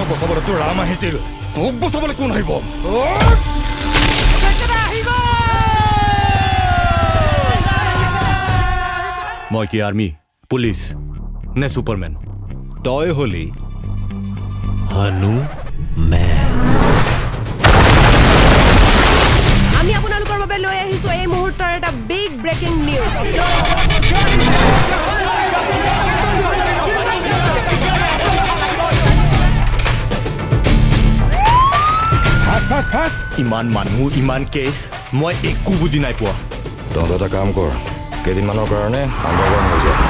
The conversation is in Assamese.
বচাবলৈ তোৰ ৰাম আহিছিল তোক বচাবলৈ কোন আহিব মই কি আৰ্মি পুলিচ নে ছুপাৰমেন তই হলি হনুমেন আমি আপোনালোকৰ বাবে লৈ আহিছো এই মুহূৰ্তৰ এটা বিগ ব্ৰেকিং নিউজ ইমান মানুহ ইমান কেছ মই একো বুজি নাই পোৱা তহঁতে এটা কাম কৰ কেইদিনমানৰ কাৰণে আণ্ডাৰগ্ৰাউণ্ড হৈ যায়